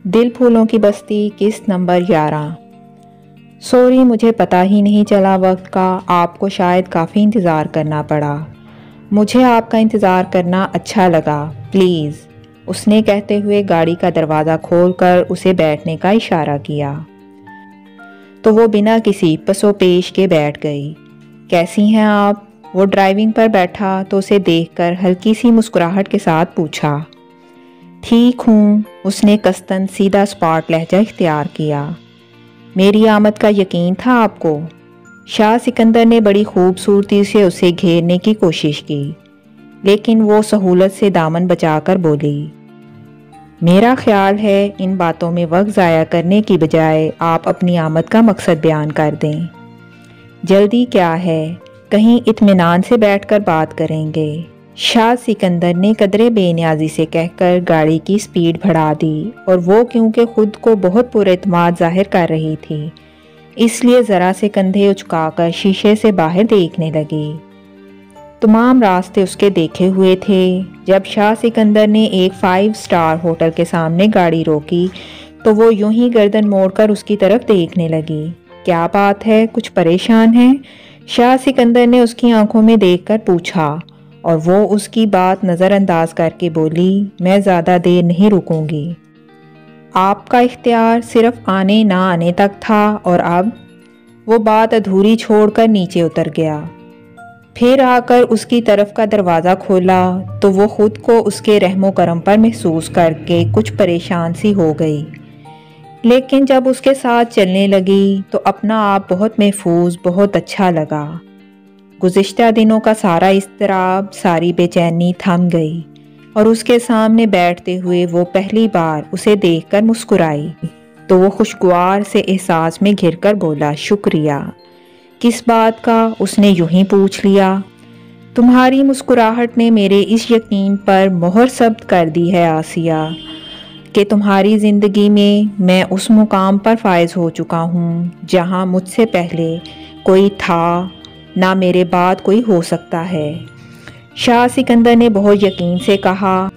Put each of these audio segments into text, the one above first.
دل پھولوں کی بستی قسط نمبر 11۔ سوری، مجھے پتہ ہی نہیں چلا وقت کا، آپ کو شاید کافی انتظار کرنا پڑا۔ مجھے آپ کا انتظار کرنا اچھا لگا، پلیز، اس نے کہتے ہوئے گاڑی کا دروازہ کھول کر اسے بیٹھنے کا اشارہ کیا تو وہ بنا کسی پس و پیش کے بیٹھ گئی۔ کیسی ہیں آپ؟ وہ ڈرائیونگ پر بیٹھا تو اسے دیکھ کر ہلکی سی مسکراہٹ کے ساتھ پوچھا۔ ٹھیک ہوں، اس نے قصداً سیدھا سپاٹ لہجہ اختیار کیا۔ میری آمد کا یقین تھا آپ کو؟ شاہ سکندر نے بڑی خوبصورتی سے اسے گھیرنے کی کوشش کی، لیکن وہ سہولت سے دامن بچا کر بولی، میرا خیال ہے ان باتوں میں وقت ضائع کرنے کی بجائے آپ اپنی آمد کا مقصد بیان کر دیں۔ جلدی کیا ہے؟ کہیں اطمینان سے بیٹھ کر بات کریں گے۔ شاہ سکندر نے قدرے بے نیازی سے کہہ کر گاڑی کی سپیڈ بڑھا دی، اور وہ کیونکہ خود کو بہت پر اعتماد ظاہر کر رہی تھی، اس لیے ذرا سے کندھے اچکا کر شیشے سے باہر دیکھنے لگی۔ تمام راستے اس کے دیکھے ہوئے تھے۔ جب شاہ سکندر نے ایک 5 اسٹار ہوٹل کے سامنے گاڑی روکی تو وہ یوں ہی گردن موڑ کر اس کی طرف دیکھنے لگی۔ کیا بات ہے، کچھ پریشان ہے؟ شاہ سکندر نے اس کی آنکھوں میں دیکھ کر پوچھا، اور وہ اس کی بات نظر انداز کر کے بولی، میں زیادہ دیر نہیں رکوں گی۔ آپ کا اختیار صرف آنے نہ آنے تک تھا، اور اب؟ وہ بات ادھوری چھوڑ کر نیچے اتر گیا۔ پھر آ کر اس کی طرف کا دروازہ کھولا تو وہ خود کو اس کے رحم و کرم پر محسوس کر کے کچھ پریشان سی ہو گئی، لیکن جب اس کے ساتھ چلنے لگی تو اپنا آپ بہت محفوظ، بہت اچھا لگا۔ گزشتہ دنوں کا سارا اضطراب، ساری بے چینی تھم گئی، اور اس کے سامنے بیٹھتے ہوئے وہ پہلی بار اسے دیکھ کر مسکرائی تو وہ خوشگوار سے احساس میں گھر کر بولا، شکریہ۔ کس بات کا؟ اس نے یوں ہی پوچھ لیا۔ تمہاری مسکراہٹ نے میرے اس یقین پر مہر ثبت کر دی ہے آسیہ، کہ تمہاری زندگی میں اس مقام پر فائز ہو چکا ہوں جہاں مجھ سے پہلے کوئی تھا، نہ میرے بعد کوئی ہو سکتا ہے۔ شاہ سکندر نے بہت یقین سے کہا،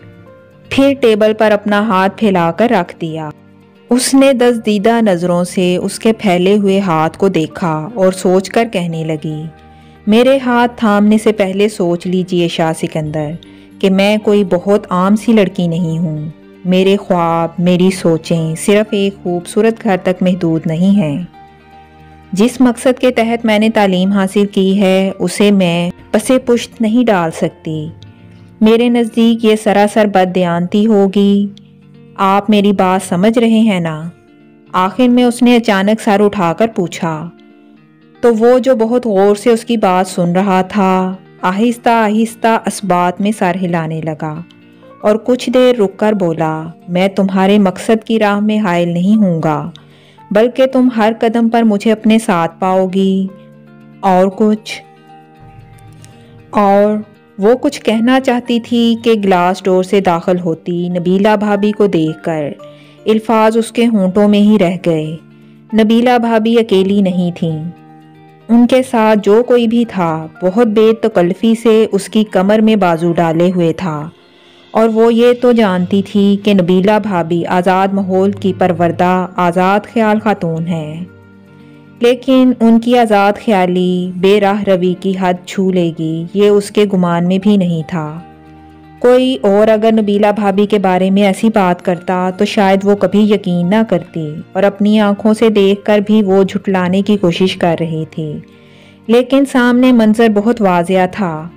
پھر ٹیبل پر اپنا ہاتھ پھیلا کر رکھ دیا۔ اس نے دزدیدہ نظروں سے اس کے پھیلے ہوئے ہاتھ کو دیکھا اور سوچ کر کہنے لگی، میرے ہاتھ تھامنے سے پہلے سوچ لیجئے شاہ سکندر کہ میں کوئی بہت عام سی لڑکی نہیں ہوں۔ میرے خواب، میری سوچیں صرف ایک خوبصورت گھر تک محدود نہیں ہیں۔ جس مقصد کے تحت میں نے تعلیم حاصل کی ہے اسے میں پسے پشت نہیں ڈال سکتی۔ میرے نزدیک یہ سراسر بددیانتی ہوگی۔ آپ میری بات سمجھ رہے ہیں نا؟ آخر میں اس نے اچانک سر اٹھا کر پوچھا، تو وہ جو بہت غور سے اس کی بات سن رہا تھا آہستہ آہستہ اسبات میں سر ہلانے لگا اور کچھ دیر رک کر بولا، میں تمہارے مقصد کی راہ میں حائل نہیں ہوں گا، بلکہ تم ہر قدم پر مجھے اپنے ساتھ پاؤ گی۔ اور کچھ؟ اور وہ کچھ کہنا چاہتی تھی کہ گلاس ڈور سے داخل ہوتی نبیلہ بھابی کو دیکھ کر الفاظ اس کے ہونٹوں میں ہی رہ گئے۔ نبیلہ بھابی اکیلی نہیں تھیں، ان کے ساتھ جو کوئی بھی تھا بہت بے تکلفی سے اس کی کمر میں بازو ڈالے ہوئے تھا، اور وہ یہ تو جانتی تھی کہ نبیلہ بھابی آزاد ماحول کی پروردہ آزاد خیال خاتون ہے، لیکن ان کی آزاد خیالی بے راہ روی کی حد چھو لے گی یہ اس کے گمان میں بھی نہیں تھا۔ کوئی اور اگر نبیلہ بھابی کے بارے میں ایسی بات کرتا تو شاید وہ کبھی یقین نہ کرتی، اور اپنی آنکھوں سے دیکھ کر بھی وہ جھٹلانے کی کوشش کر رہی تھی، لیکن سامنے منظر بہت واضح تھا۔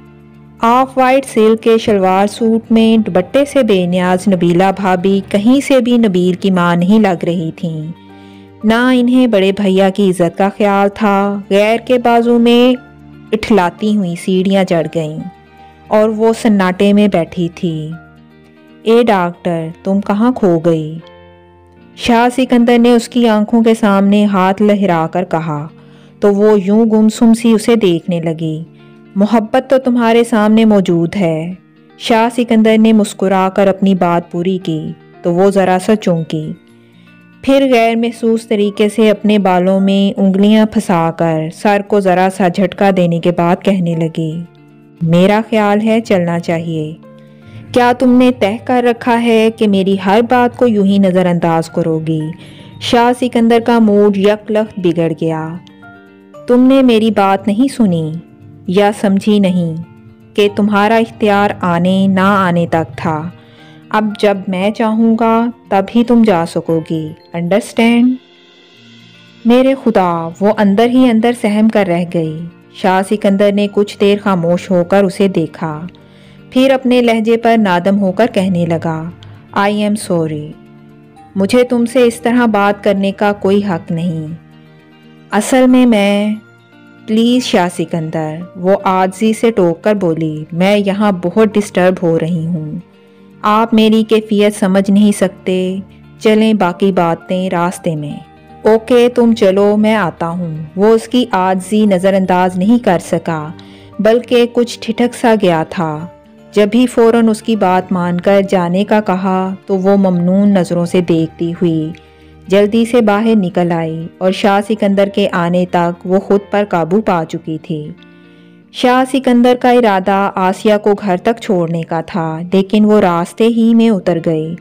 آف وائٹ سلک کے شلوار سوٹ میں دوپٹے سے بے نیاز نبیلہ بھابی کہیں سے بھی نبیل کی ماں نہیں لگ رہی تھیں، نہ انہیں بڑے بھیا کی عزت کا خیال تھا۔ غیر کے بازو میں اٹھلاتی ہوئی سیڑھیاں چڑھ گئیں اور وہ سناٹے میں بیٹھی تھی۔ اے ڈاکٹر، تم کہاں کھو گئی؟ شاہ سکندر نے اس کی آنکھوں کے سامنے ہاتھ لہرا کر کہا تو وہ یوں گمسم سی اسے دیکھنے لگی۔ محبت تو تمہارے سامنے موجود ہے۔ شاہ سکندر نے مسکرا کر اپنی بات پوری کی تو وہ ذرا سا چونکی، پھر غیر محسوس طریقے سے اپنے بالوں میں انگلیاں پھنسا کر سر کو ذرا سا جھٹکا دینے کے بعد کہنے لگی، میرا خیال ہے چلنا چاہیے۔ کیا تم نے طے کر رکھا ہے کہ میری ہر بات کو یوں ہی نظر انداز کرو گی؟ شاہ سکندر کا موڈ یک لخت بگڑ گیا۔ تم نے میری بات نہیں سنی یا سمجھی نہیں کہ تمہارا اختیار آنے نہ آنے تک تھا۔ اب جب میں چاہوں گا تب ہی تم جا سکو گی، انڈرسٹینڈ؟ میرے خدا، وہ اندر ہی اندر سہم کر رہ گئی۔ شاہ سکندر نے کچھ دیر خاموش ہو کر اسے دیکھا، پھر اپنے لہجے پر نادم ہو کر کہنے لگا، آئی ایم سوری، مجھے تم سے اس طرح بات کرنے کا کوئی حق نہیں۔ اصل میں پلیز شاہ سکندر، وہ عاجزی سے ٹوک کر بولی، میں یہاں بہت ڈسٹرب ہو رہی ہوں، آپ میری کیفیت سمجھ نہیں سکتے، چلیں باقی باتیں راستے میں۔ اوکے تم چلو، میں آتا ہوں۔ وہ اس کی عاجزی نظر انداز نہیں کر سکا، بلکہ کچھ ٹھٹک سا گیا تھا۔ جب بھی فوراً اس کی بات مان کر جانے کا کہا تو وہ ممنون نظروں سے دیکھتی ہوئی جلدی سے باہر نکل آئی، اور شاہ سکندر کے آنے تک وہ خود پر قابو پا چکی تھی۔ شاہ سکندر کا ارادہ آسیہ کو گھر تک چھوڑنے کا تھا، لیکن وہ راستے ہی میں اتر گئی۔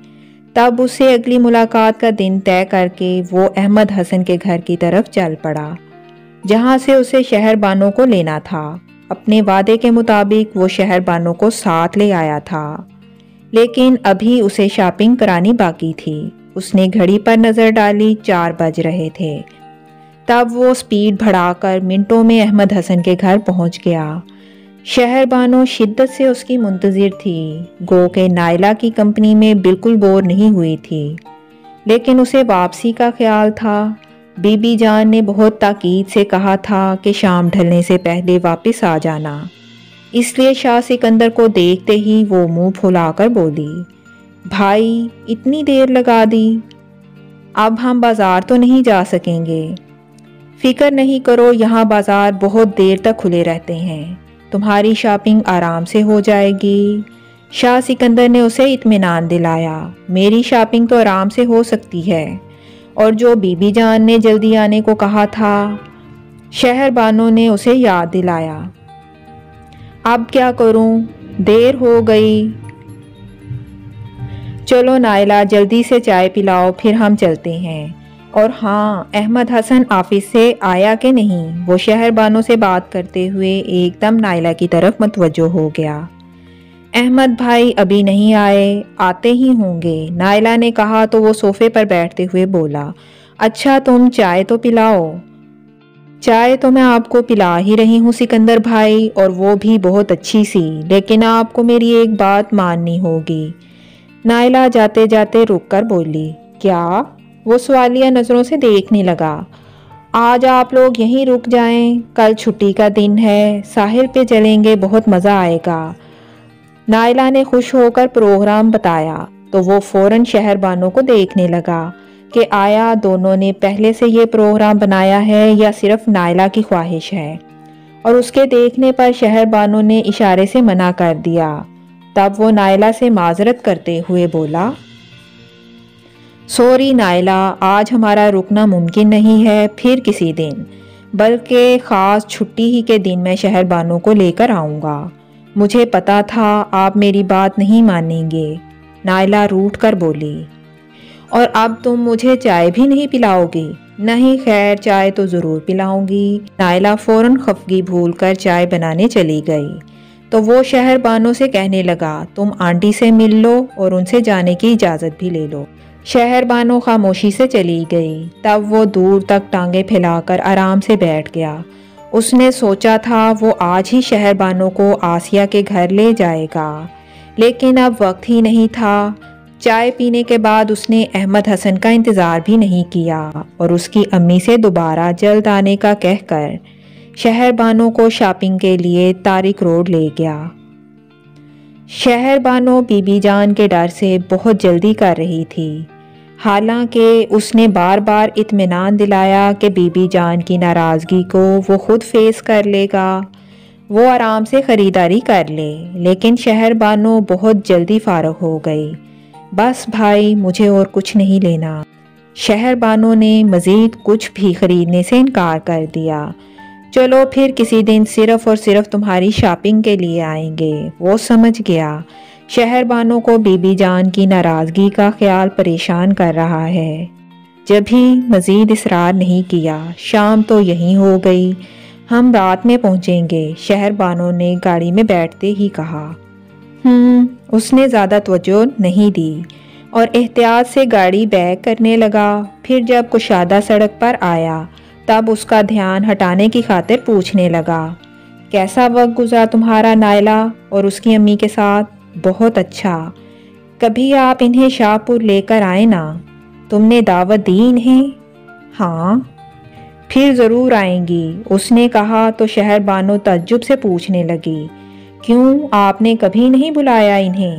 تب اسے اگلی ملاقات کا دن طے کر کے وہ احمد حسن کے گھر کی طرف چل پڑا، جہاں سے اسے شہر بانو کو لینا تھا۔ اپنے وعدے کے مطابق وہ شہر بانو کو ساتھ لے آیا تھا، لیکن ابھی اسے شاپنگ کرانی باقی تھی۔ اس نے گھڑی پر نظر ڈالی، 4 بج رہے تھے۔ تب وہ سپیڈ بڑھا کر منٹوں میں احمد حسن کے گھر پہنچ گیا۔ شہر بانو شدت سے اس کی منتظر تھی، گو کہ نائلہ کی کمپنی میں بالکل بور نہیں ہوئی تھی، لیکن اسے واپسی کا خیال تھا۔ بی بی جان نے بہت تاکید سے کہا تھا کہ شام ڈھلنے سے پہلے واپس آ جانا، اس لیے شاہ سکندر کو دیکھتے ہی وہ منہ پھلا کر بولی، بھائی اتنی دیر لگا دی، اب ہم بازار تو نہیں جا سکیں گے؟ فکر نہیں کرو، یہاں بازار بہت دیر تک کھلے رہتے ہیں، تمہاری شاپنگ آرام سے ہو جائے گی۔ شاہ سکندر نے اسے اطمینان دلایا، میری شاپنگ تو آرام سے ہو سکتی ہے، اور جو بی بی جان نے جلدی آنے کو کہا تھا، شہر بانو نے اسے یاد دلایا۔ اب کیا کروں، دیر ہو گئی۔ چلو نائلہ جلدی سے چائے پلاؤ، پھر ہم چلتے ہیں۔ اور ہاں، احمد حسن آفس سے آیا کہ نہیں؟ وہ شہر بانو سے بات کرتے ہوئے ایک دم نائلہ کی طرف متوجہ ہو گیا۔ احمد بھائی ابھی نہیں آئے، آتے ہی ہوں گے، نائلہ نے کہا تو وہ صوفے پر بیٹھتے ہوئے بولا، اچھا تم چائے تو پلاؤ۔ چائے تو میں آپ کو پلا ہی رہی ہوں سکندر بھائی، اور وہ بھی بہت اچھی سی، لیکن آپ کو میری ایک بات ماننی ہوگی۔ نائلہ جاتے جاتے رک کر بولی، کیا؟ وہ سوالیہ نظروں سے دیکھنے لگا۔ آج آپ لوگ یہیں رک جائیں، کل چھٹی کا دن ہے، ساحل پہ چلیں گے، بہت مزہ آئے گا۔ نائلہ نے خوش ہو کر پروگرام بتایا تو وہ فوراً شہر بانو کو دیکھنے لگا کہ آیا دونوں نے پہلے سے یہ پروگرام بنایا ہے یا صرف نائلہ کی خواہش ہے، اور اس کے دیکھنے پر شہر بانو نے اشارے سے منع کر دیا۔ تب وہ نائلہ سے معذرت کرتے ہوئے بولا، سوری نائلہ، آج ہمارا رکنا ممکن نہیں ہے، پھر کسی دن، بلکہ خاص چھٹی ہی کے دن میں شہر بانو کو لے کر آؤں گا۔ مجھے پتا تھا آپ میری بات نہیں مانیں گے، نائلہ روٹھ کر بولی۔ اور اب تم مجھے چائے بھی نہیں پلاؤ گی؟ نہیں خیر، چائے تو ضرور پلاؤں گی۔ نائلہ فوراً خفگی بھول کر چائے بنانے چلی گئی تو وہ شہر بانو سے کہنے لگا، تم آنٹی سے مل لو اور ان سے جانے کی اجازت بھی لے لو۔ شہر بانو خاموشی سے چلی گئی۔ تب وہ دور تک ٹانگیں پھیلا کر آرام سے بیٹھ گیا۔ اس نے سوچا تھا وہ آج ہی شہر بانو کو آسیہ کے گھر لے جائے گا، لیکن اب وقت ہی نہیں تھا۔ چائے پینے کے بعد اس نے احمد حسن کا انتظار بھی نہیں کیا اور اس کی امی سے دوبارہ جلد آنے کا کہہ کر شہر بانو کو شاپنگ کے لیے تارک روڈ لے گیا۔ شہر بانو بی بی جان کے ڈر سے بہت جلدی کر رہی تھی، حالانکہ اس نے بار بار اطمینان دلایا کہ بی بی جان کی ناراضگی کو وہ خود فیس کر لے گا، وہ آرام سے خریداری کر لے، لیکن شہر بانو بہت جلدی فارغ ہو گئی۔ بس بھائی، مجھے اور کچھ نہیں لینا۔ شہر بانو نے مزید کچھ بھی خریدنے سے انکار کر دیا۔ چلو پھر کسی دن صرف اور صرف تمہاری شاپنگ کے لیے آئیں گے۔ وہ سمجھ گیا شہر بانو کو بی بی جان کی ناراضگی کا خیال پریشان کر رہا ہے۔ جب بھی مزید اصرار نہیں کیا، شام تو یہیں ہو گئی، ہم رات میں پہنچیں گے، شہر بانو نے گاڑی میں بیٹھتے ہی کہا۔ اس نے زیادہ توجہ نہیں دی اور احتیاط سے گاڑی بیک کرنے لگا۔ پھر جب کشادہ سڑک پر آیا تب اس کا دھیان ہٹانے کی خاطر پوچھنے لگا، کیسا وقت گزرا تمہارا نائلہ اور اس کی امی کے ساتھ؟ بہت اچھا، کبھی آپ انہیں شاہ پور لے کر آئے نا، تم نے دعوت دی انہیں؟ ہاں، پھر ضرور آئیں گی، اس نے کہا تو شہر بانو تعجب سے پوچھنے لگی، کیوں آپ نے کبھی نہیں بلایا انہیں؟